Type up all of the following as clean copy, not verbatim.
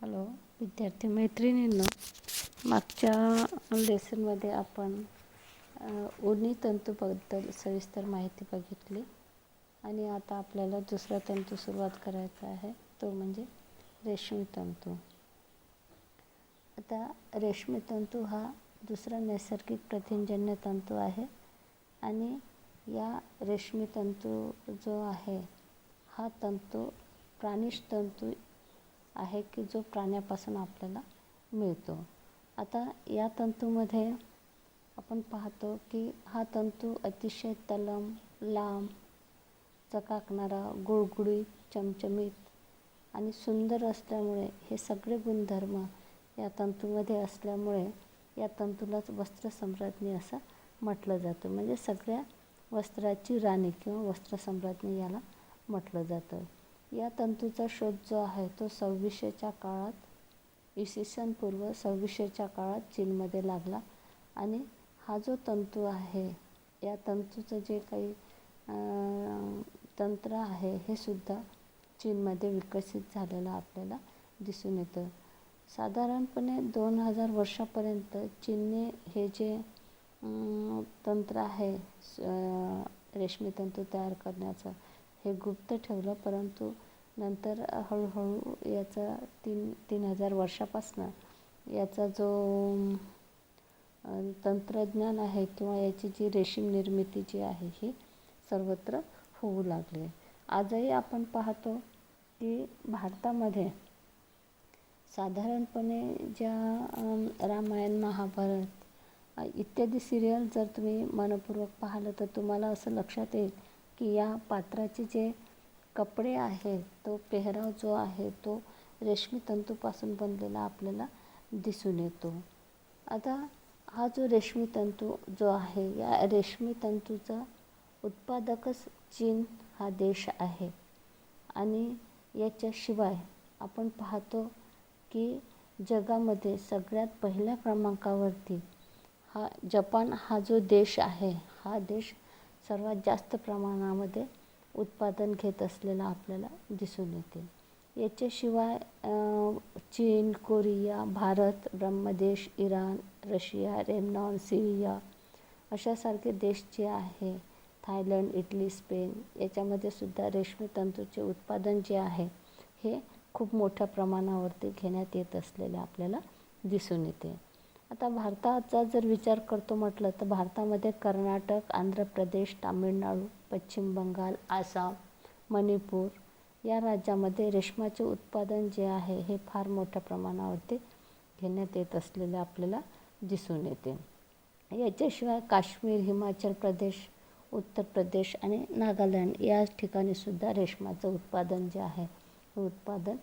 Hello विद्यार्थी मैत्रिणींनो, मागच्या लेसनमध्ये आपण उनी तंतूबद्दल सविस्तर माहिती बघितली आणि आता आपल्याला दुसरा तंतू सुरुवात करायचा आहे, तो म्हणजे रेशमी तंतू. आता रेशमी तंतू हा दुसरा नैसर्गिक प्रथिनजन्य तंतू आहे आणि या रेशमी तंतू जो आहे हा तंतू प्राणिज तंतू आहे की जो प्राण्यापासून आपल्याला मिळतो. आता या तंतूमध्ये आपण पाहतो की हा तंतू अतिशय तलम, लांब, चकाकणारा, गुळगुळीत, चमचमीत आणि सुंदर असल्यामुळे हे सगळे गुणधर्म या तंतूमध्ये असल्यामुळे या तंतूलाच वस्त्रसम्राज्ञी असं म्हटलं जातं. म्हणजे सगळ्या वस्त्राची राणी किंवा वस्त्रसम्राज्ञी याला म्हटलं जातं. या तंतूचा शोध जो आहे तो 2600च्या काळात, इसवी पूर्व 2600च्या काळात चीनमध्ये लागला आणि हा जो तंतू आहे या तंतूचं जे काही तंत्र आहे हे सुद्धा चीनमध्ये विकसित झालेलं आपल्याला दिसून येतं. साधारणपणे 2000 वर्षापर्यंत चीनने हे जे तंत्र आहे रेशमी तंतू तयार करण्याचं हे गुप्त ठेवलं, परंतु नंतर हळूहळू याचा 3000 वर्षापासून याचा जो तंत्रज्ञान आहे किंवा याची जी रेशीम निर्मिती जी आहे ही सर्वत्र होऊ लागली. आजही आपण पाहतो की भारतामध्ये साधारणपणे ज्या रामायण, महाभारत इत्यादी सिरियल जर तुम्ही मनपूर्वक पाहिलं तर तुम्हाला असं लक्षात येईल की या पात्राचे जे कपडे आहेत, तो पेहराव जो आहे तो रेशमी तंतूपासून बनलेला आपल्याला दिसून येतो. आता हा जो रेशमी तंतू जो आहे या रेशमी तंतूचा उत्पादकच चीन हा देश आहे आणि याच्याशिवाय आपण पाहतो की जगामध्ये सगळ्यात पहिल्या क्रमांकावरती हा जपान हा जो देश आहे, हा देश सर्वात जास्त प्रमाणामध्ये उत्पादन घेत असलेला आपल्याला दिसून येते. याच्याशिवाय चीन, Korea, Bharat, Brahmadesh, Iran, Russia, Lebanon, Syria अशासारखे देश जे आहे, थायलंड, इटली, स्पेन याच्यामध्ये सुद्धा रेशमी तंतूचे उत्पादन जे आहे हे खूप मोठ्या प्रमाणावरती घेण्यात येत असलेले आपल्याला दिसून येते. आता भारताचा जर विचार करतो म्हटलं तर भारतामध्ये कर्नाटक, आंध्र प्रदेश, तामिळनाडू, पश्चिम बंगाल, आसाम, मणिपूर या राज्यामध्ये रेशमाचे उत्पादन जे आहे हे फार मोठ्या प्रमाणावरती घेण्यात येत असलेले आपल्याला दिसून येते. याच्याशिवाय काश्मीर, हिमाचल प्रदेश, उत्तर प्रदेश आणि नागालँड या ठिकाणीसुद्धा रेशमाचं उत्पादन जे आहे हे उत्पादन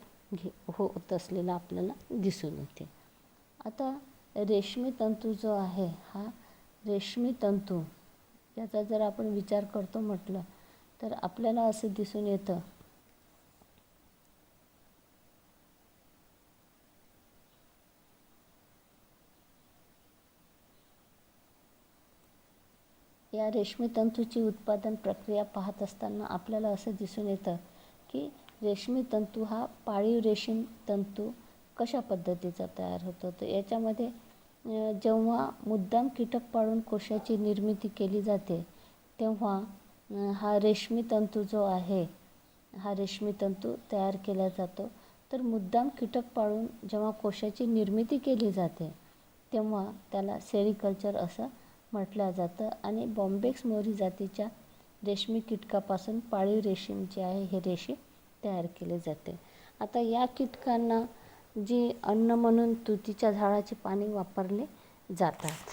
होत असलेलं आपल्याला दिसून येते. आता रेशमी तंतू जो आहे हा रेशमी तंतू याचा जर आपण विचार करतो म्हटलं तर आपल्याला असं दिसून येतं या रेशमी तंतूची उत्पादन प्रक्रिया पाहत असताना आपल्याला असं दिसून येतं की रेशमी तंतू हा पाळीव रेशीम तंतू कशा पद्धतीचा तयार होतो. तर याच्यामध्ये जेव्हा मुद्दाम कीटक पाळून कोशाची निर्मिती केली जाते तेव्हा हा रेशमी तंतू जो आहे हा रेशमी तंतू तयार केला जातो. तर मुद्दाम कीटक पाळून जेव्हा कोशाची निर्मिती केली जाते तेव्हा त्याला सेरिकल्चर असं म्हटलं जातं आणि बॉम्बेक्स मोरी जातीच्या रेशमी कीटकापासून पाळीव रेशीम जे आहे हे रेशीम तयार केले जाते. आता या कीटकांना जी अन्न म्हणून तुतीच्या झाडाची पाने वापरले जातात.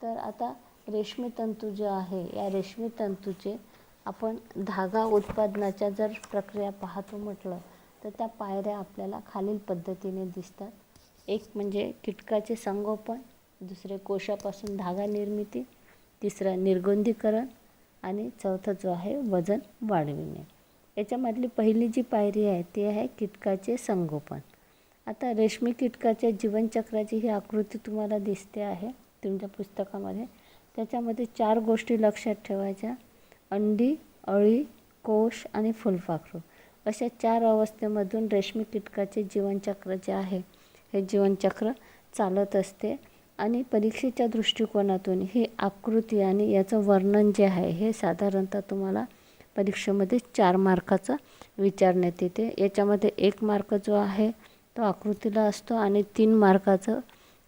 तर आता रेशमी तंतू जे आहे या रेशमी तंतूचे आपण धागा उत्पादनाच्या जर प्रक्रिया पाहतो म्हटलं तर त्या पायऱ्या आपल्याला खालील पद्धतीने दिसतात. एक म्हणजे कीटकाचे संगोपन, दुसरे कोशापासून धागा निर्मिती, तिसरं निर्गुंधीकरण आणि चौथं जो आहे वजन वाढविणे. याच्यामधली पहिली जी पायरी आहे ती आहे कीटकाचे संगोपन. आता रेशमी कीटकाच्या जीवनचक्राची ही आकृती तुम्हाला दिसते आहे तुमच्या पुस्तकामध्ये. त्याच्यामध्ये 4 गोष्टी लक्षात ठेवायच्या: अंडी, अळी, कोश आणि फुलपाखरू. अशा 4 अवस्थेमधून रेशमी कीटकाचे जीवनचक्र जे आहे हे जीवनचक्र चालत असते. आणि परीक्षेच्या दृष्टिकोनातून ही आकृती आणि याचं वर्णन जे आहे हे साधारणतः तुम्हाला परीक्षेमध्ये 4 मार्काचं विचारण्यात येते. याच्यामध्ये 1 मार्क जो आहे तो आकृतीला असतो आणि 3 मार्काचं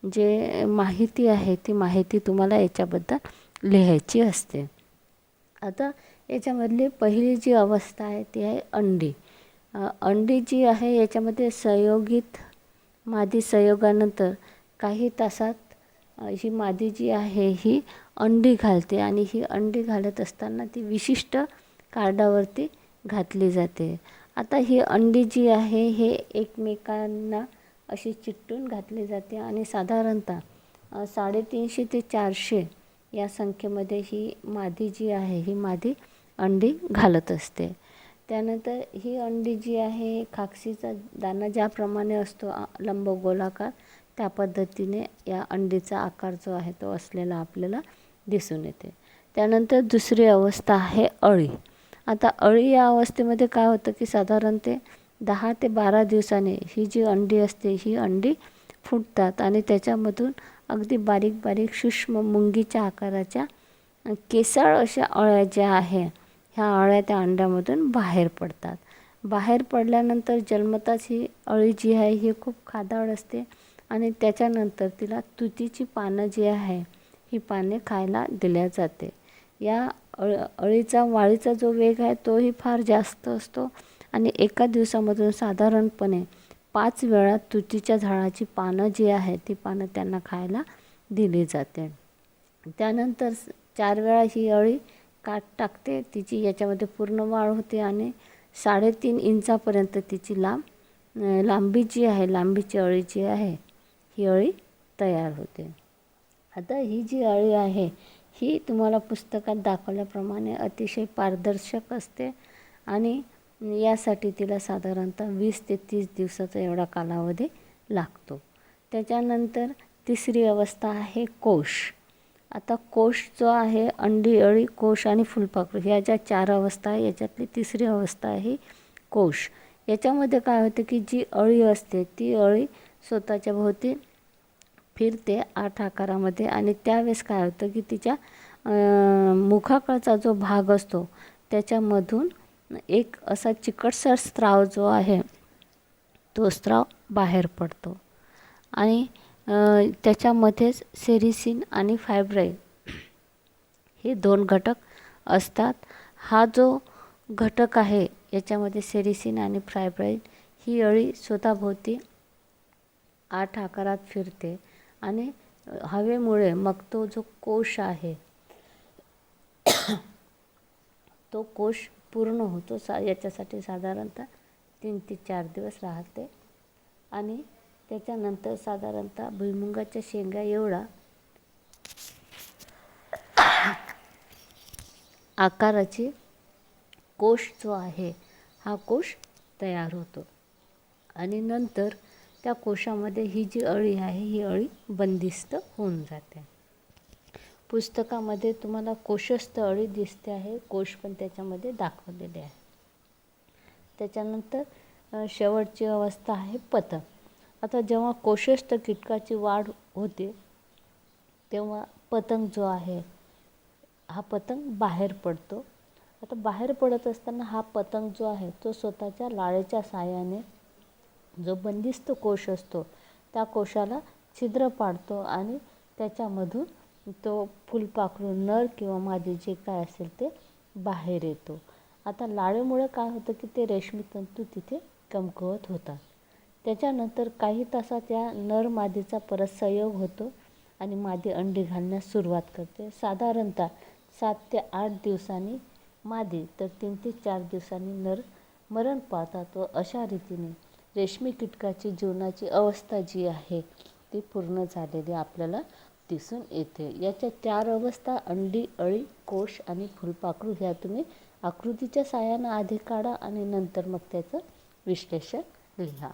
जे माहिती आहे ती माहिती तुम्हाला याच्याबद्दल लिहायची असते. आता याच्यामधली पहिली जी अवस्था आहे ती आहे अंडी. अंडी जी आहे याच्यामध्ये संयोगित मादी संयोगानंतर काही तासात ही मादी जी आहे ही अंडी घालते आणि ही अंडी घालत असताना ती विशिष्ट कार्डावरती घातली जाते. आता ही अंडी जी आहे हे एकमेकांना अशी चिकटून घातली जाते आणि साधारणतः 350 ते 400 या संख्येमध्ये ही मादी जी आहे ही मादी अंडी घालत असते. त्यानंतर ही अंडी जी आहे खाकसीचा दाणा ज्याप्रमाणे असतो लंबगोलाकार त्या पद्धतीने या अंडीचा आकार जो आहे तो असलेला आपल्याला दिसून येते. त्यानंतर दुसरी अवस्था आहे अळी. आता अळी या अवस्थेमध्ये काय होतं की साधारणतः 10 ते 12 दिवसाने ही जी अंडी असते ही अंडी फुटतात आणि त्याच्यामधून अगदी बारीक बारीक सूक्ष्म मुंगीच्या आकाराच्या केसाळ अशा अळ्या ज्या आहे ह्या अळ्या त्या अंड्यामधून बाहेर पडतात. बाहेर पडल्यानंतर जन्मताच ही अळी जी आहे ही खूप खादाड असते आणि त्याच्यानंतर तिला तुतीची पानं जी आहे ही पाने खायला दिल्या जाते. या अळीचा वाढीचा जो वेग आहे तोही फार जास्त असतो आणि एका दिवसामधून साधारणपणे 5 वेळा तुतीच्या झाडाची पानं जी आहे ती पानं त्यांना खायला दिली जाते. त्यानंतर 4 वेळा ही अळी काट टाकते. तिची याच्यामध्ये पूर्ण वाढ होते आणि 3.5 इंचापर्यंत तिची लांबी जी आहे लांबीची अळी जी आहे ही अळी तयार होते. आता ही जी अळी आहे ही तुम्हाला पुस्तकात दाखवल्याप्रमाणे अतिशय पारदर्शक असते आणि यासाठी तिला साधारणतः 20 ते 30 दिवसाचा एवढा कालावधी लागतो. त्याच्यानंतर तिसरी अवस्था आहे कोश. आता कोश जो आहे अंडी, अळी, कोश आणि फुलपाखरू ह्या ज्या 4 अवस्था आहे याच्यातली तिसरी अवस्था आहे कोश. याच्यामध्ये काय होतं की जी अळी असते ती अळी स्वतःच्या भोवती फिरते 8 आकारामध्ये आणि त्यावेळेस काय होतं की तिच्या मुखाकडचा जो भाग असतो त्याच्यामधून एक असा चिकटसर स्त्राव जो आहे तो स्त्राव बाहेर पडतो आणि त्याच्यामध्येच सेरिसिन आणि फायब्राइन हे 2 घटक असतात. हा जो घटक आहे याच्यामध्ये सेरिसिन आणि फायब्राइन ही अळी स्वतःभोवती 8 आकारात फिरते आणि हवेमुळे मग तो जो कोश आहे तो कोश पूर्ण होतो. याच्यासाठी साधारणतः 3 ते 4 दिवस राहते आणि त्याच्यानंतर साधारणतः भुईमुगाच्या शेंगा एवढा आकाराची कोश जो आहे हा कोश तयार होतो आणि नंतर त्या कोशामध्ये ही जी अळी आहे ही अळी बंदिस्त होऊन जाते. पुस्तकामध्ये तुम्हाला कोशस्थ अळी दिसते आहे, कोश पण त्याच्यामध्ये दाखवलेले आहे. त्याच्यानंतर शेवटची अवस्था आहे पतंग. आता जेव्हा कोशस्थ कीटकाची वाढ होते तेव्हा पतंग जो आहे हा पतंग बाहेर पडतो. आता बाहेर पडत असताना हा पतंग जो आहे तो स्वतःच्या लाळेच्या साहाय्याने जो बंदिस्त कोश असतो त्या कोशाला छिद्र पाडतो आणि त्याच्यामधून तो फुलपाखरू नर किंवा मादी जे काय असेल ते बाहेर येतो. आता लाळेमुळे काय होतं की ते रेशमी तंतू तिथे कमकुवत होतात. त्याच्यानंतर काही तासात या नर मादीचा परत संयोग होतो आणि मादी अंडी घालण्यास सुरुवात करते. साधारणतः 7 ते 8 दिवसांनी मादी तर 3 ते 4 दिवसांनी नर मरण पावतात व अशा रीतीने रेशमी कीटकाची जीवनाची अवस्था जी आहे ती पूर्ण झालेली आपल्याला दिसून येते. याच्या 4 अवस्था अंडी, अळी, कोश आणि फुलपाखरू ह्या तुम्ही आकृतीच्या साहाय्याने आधी काढा आणि नंतर मग त्याचं विश्लेषण लिहा.